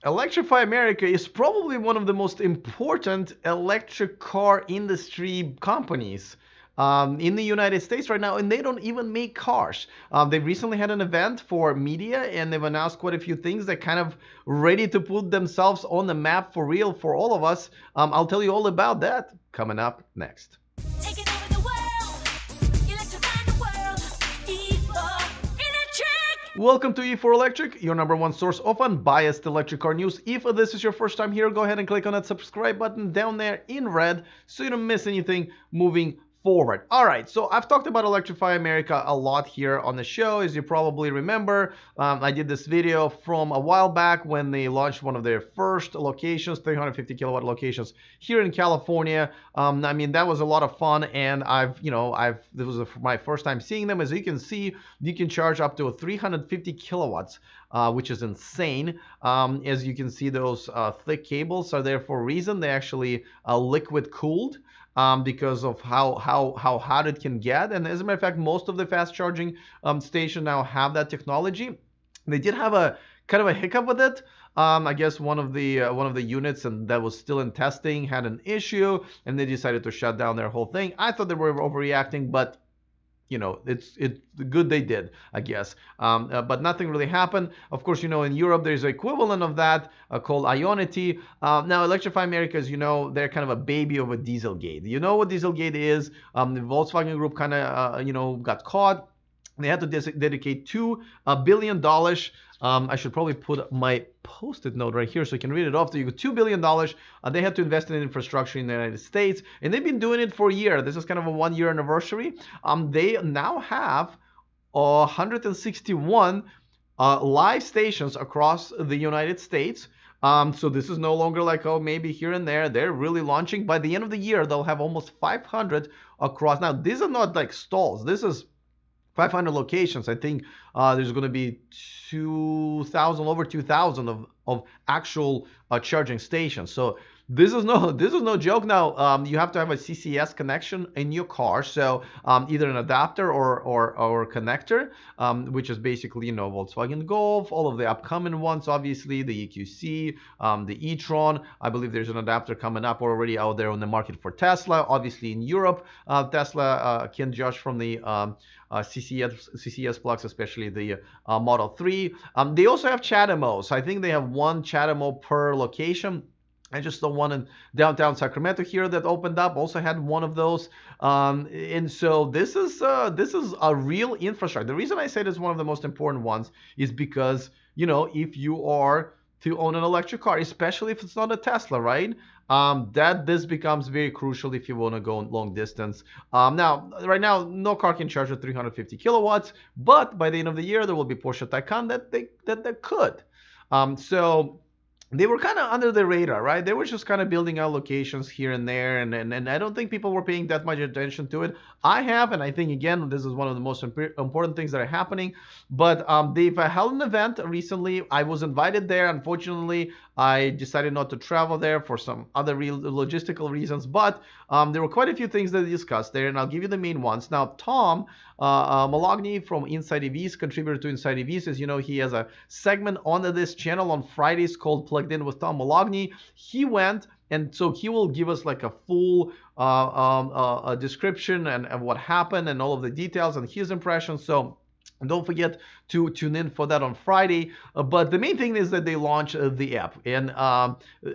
Electrify America is probably one of the most important electric car industry companies in the United States right now, and they don't even make cars. They recently had an event for media, and they've announced quite a few things that kind of ready to put themselves on the map for real for all of us. I'll tell you all about that coming up next. Taking over the world, electrifying the world, E4 Electric. Welcome to E4 Electric, your number one source of unbiased electric car news. If this is your first time here, go ahead and click on that subscribe button down there in red so you don't miss anything moving forward. All right, so I've talked about Electrify America a lot here on the show. As you probably remember, I did this video from a while back when they launched one of their first locations, 350 kilowatt locations here in California. I mean, that was a lot of fun, and this was my first time seeing them. As you can see, you can charge up to 350 kilowatts, which is insane. As you can see, those thick cables are there for a reason. They actually liquid cooled. Because of how hot it can get. And as a matter of fact, most of the fast charging stations now have that technology. They did have a kind of a hiccup with it. I guess one of the units and that was still in testing had an issue, and they decided to shut down their whole thing. I thought they were overreacting, but it's good they did, I guess. But nothing really happened. Of course, in Europe there's an equivalent of that called Ionity. Now, Electrify America, as you know, they're kind of a baby of a Dieselgate. You know what Dieselgate is? The Volkswagen Group kind of got caught. They had to dedicate $2 billion. I should probably put my post-it note right here so I can read it off to you. $2 billion they had to invest in infrastructure in the United States, and they've been doing it for a year. This is kind of a one-year anniversary. They now have 161 live stations across the United States. So this is no longer like, oh, maybe here and there. They're really launching. By the end of the year, they'll have almost 500 across. Now, these are not like stalls. This is 500 locations. I think there's going to be over 2,000 of actual charging stations. So this is no joke. Now you have to have a CCS connection in your car, so either an adapter or connector, which is basically Volkswagen Golf, all of the upcoming ones, obviously the EQC, the e-tron. I believe there's an adapter coming up or already out there on the market for Tesla. Obviously in Europe, Tesla can judge from the CCS plugs, especially the Model 3. They also have CHAdeMO. So I think they have one CHAdeMO per location. I just saw one in downtown Sacramento here that opened up. Also had one of those, and so this is a real infrastructure. The reason I say this is one of the most important ones is because if you are to own an electric car, especially if it's not a Tesla, right? That this becomes very crucial if you want to go long distance. Now, right now, no car can charge at 350 kilowatts, but by the end of the year, there will be Porsche Taycan that could. So they were kind of under the radar, right? They were just kind of building out locations here and there, and I don't think people were paying that much attention to it. I have, and I think, again, this is one of the most important things that are happening. But they've held an event recently. I was invited there. Unfortunately, I decided not to travel there for some other logistical reasons. But there were quite a few things that they discussed there, and I'll give you the main ones. Now, Tom Malogny from Inside EVs, contributor to Inside EVs, as you know, he has a segment on this channel on Fridays called Plugged In with Tom Malogny. He went, and so he will give us like a full description and what happened and all of the details and his impressions. So don't forget to tune in for that on Friday. But the main thing is that they launched the app, and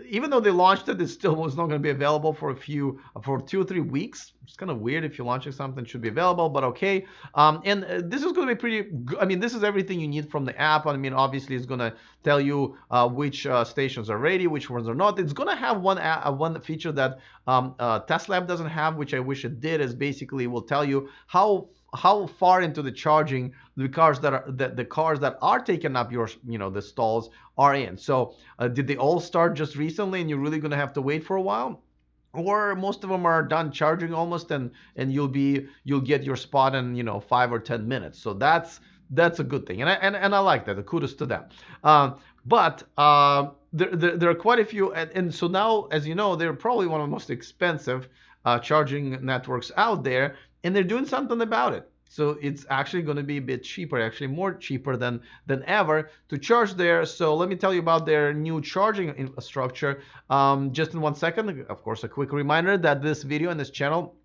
even though they launched it, it still was not going to be available for 2 or 3 weeks. It's kind of weird. If you're launching something, it should be available, but okay. And this is going to be pretty good. I mean, this is everything you need from the app. I mean, obviously, it's going to tell you which stations are ready, which ones are not. It's going to have one feature that Tesla app doesn't have, which I wish it did. Is basically will tell you how far into the charging the cars that are taking up your the stalls are in. So did they all start just recently and you're really going to have to wait for a while, or most of them are done charging almost and you'll get your spot in 5 or 10 minutes. So that's a good thing, and I like that. Kudos to them. But there are quite a few, and so now, as you know, they're probably one of the most expensive charging networks out there, and they're doing something about it. So it's actually going to be a bit cheaper, actually more cheaper than ever to charge there. So let me tell you about their new charging infrastructure. Just in 1 second, of course, a quick reminder that this video and this channel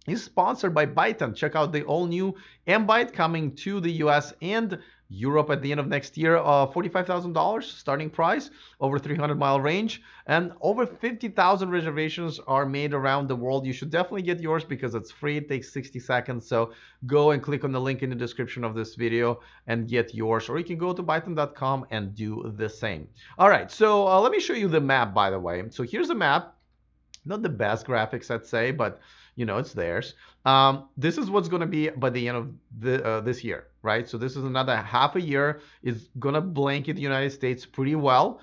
is sponsored by Byton. Check out the all-new M-Byte coming to the US and Europe at the end of next year. $45,000 starting price, over 300-mile range, and over 50,000 reservations are made around the world. You should definitely get yours because it's free. It takes 60 seconds. So go and click on the link in the description of this video and get yours, or you can go to byton.com and do the same. All right, so let me show you the map, by the way. So here's the map. Not the best graphics, I'd say, but you know, it's theirs. This is what's going to be by the end of this year, right? So this is another half a year. It's going to blanket the United States pretty well.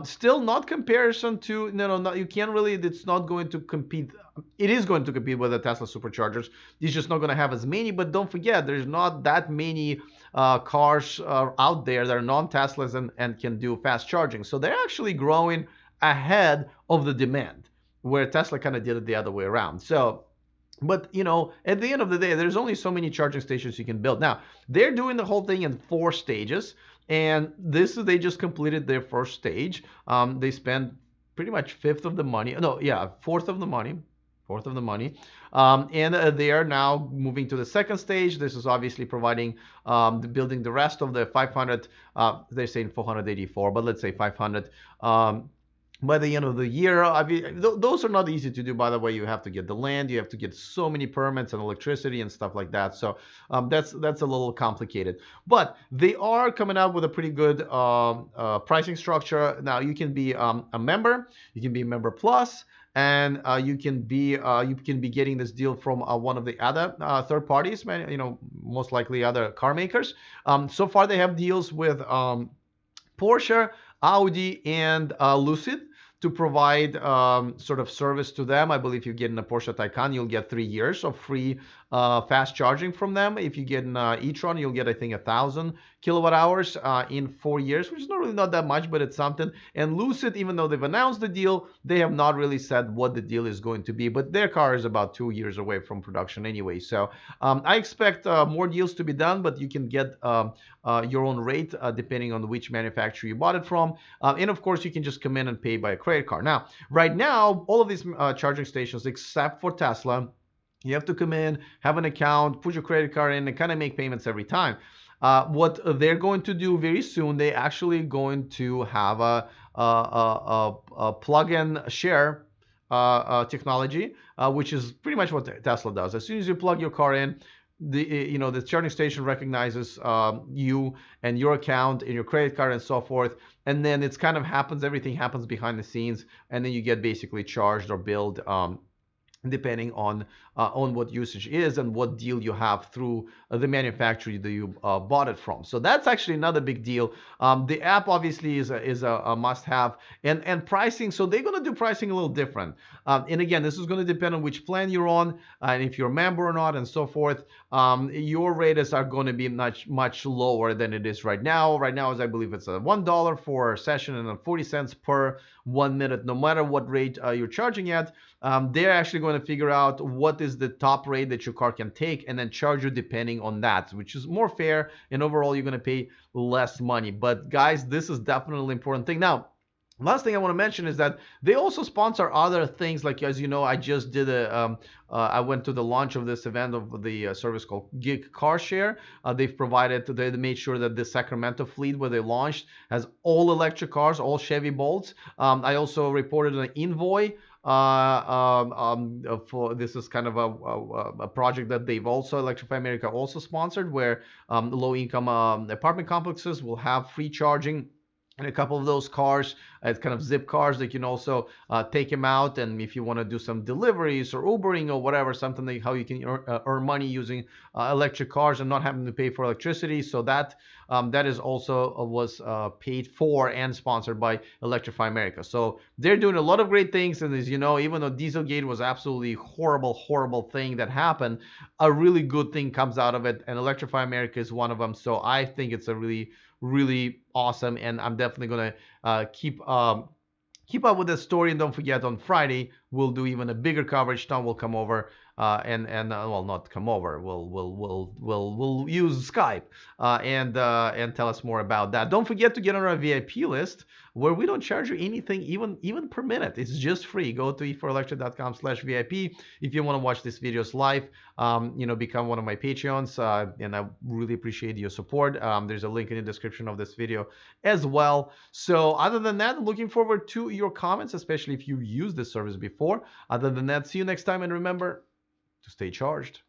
Still not comparison to, no, you can't really, it's not going to compete. It is going to compete with the Tesla Superchargers. It's just not going to have as many, but don't forget, there's not that many cars out there that are non-Teslas and can do fast charging. So they're actually growing ahead of the demand, where Tesla kind of did it the other way around. So, but you know, at the end of the day, there's only so many charging stations you can build. Now, they're doing the whole thing in 4 stages, and they just completed their first stage. They spent pretty much fourth of the money. They are now moving to the second stage. This is obviously providing building the rest of the 500. They're saying 484, but let's say 500. By the end of the year. I mean, those are not easy to do, by the way. You have to get the land, you have to get so many permits and electricity and stuff like that. So that's a little complicated. But they are coming out with a pretty good pricing structure. Now you can be a member, you can be a member plus, and you can be getting this deal from one of the other third parties, most likely other car makers. So far they have deals with Porsche, Audi, and Lucid to provide sort of service to them. I believe you get in a Porsche Taycan, you'll get 3 years of free fast charging from them. If you get an e-tron, you'll get, I think, 1,000 kilowatt hours in 4 years, which is not that much, but it's something. And Lucid, even though they've announced the deal, they have not really said what the deal is going to be. But their car is about 2 years away from production anyway. So I expect more deals to be done, but you can get your own rate depending on which manufacturer you bought it from. And of course, you can just come in and pay by a credit card. Now, right now, all of these charging stations, except for Tesla, you have to come in, have an account, put your credit card in, and kind of make payments every time. What they're going to do very soon, they actually going to have a plug-in share technology, which is pretty much what Tesla does. As soon as you plug your car in, the charging station recognizes you and your account and your credit card and so forth, and then it's kind of everything happens behind the scenes, and then you get basically charged or billed depending on what usage is and what deal you have through the manufacturer that you bought it from. So that's actually another big deal. The app obviously is a must-have, and pricing. So they're going to do pricing a little different. And again, this is going to depend on which plan you're on and if you're a member or not and so forth. Your rates are going to be much lower than it is right now. Right now, as I believe it's $1 for a session and 40 cents per 1 minute, no matter what rate you're charging at. They're actually going to figure out what is the top rate that your car can take and then charge you depending on that, which is more fair, and overall you're going to pay less money. But guys, this is definitely an important thing. Now, last thing I want to mention is that they also sponsor other things. Like, as you know, I just did I went to the launch of this event of the service called Gig Car Share. They made sure that the Sacramento fleet where they launched has all electric cars, all Chevy Bolts. I also reported an Envoy. For this is kind of a project that they've also, Electrify America also sponsored, where low-income apartment complexes will have free charging. And a couple of those cars, it's kind of zip cars, they can also take them out. And if you want to do some deliveries or Ubering or whatever, something like how you can earn money using electric cars and not having to pay for electricity. So that is also was paid for and sponsored by Electrify America. So they're doing a lot of great things. And as you know, even though Dieselgate was absolutely horrible thing that happened, a really good thing comes out of it. And Electrify America is one of them. So I think it's a really awesome, and I'm definitely gonna keep up with this story. And don't forget, on Friday we'll do even a bigger coverage. Tom will come over well, not come over. We'll use Skype, and tell us more about that. Don't forget to get on our VIP list, where we don't charge you anything, even per minute. It's just free. Go to e4electric.com/VIP if you want to watch these videos live. Become one of my Patreons, and I really appreciate your support. There's a link in the description of this video as well. So other than that, I'm looking forward to your comments, especially if you used this service before. Other than that, see you next time, and remember to stay charged.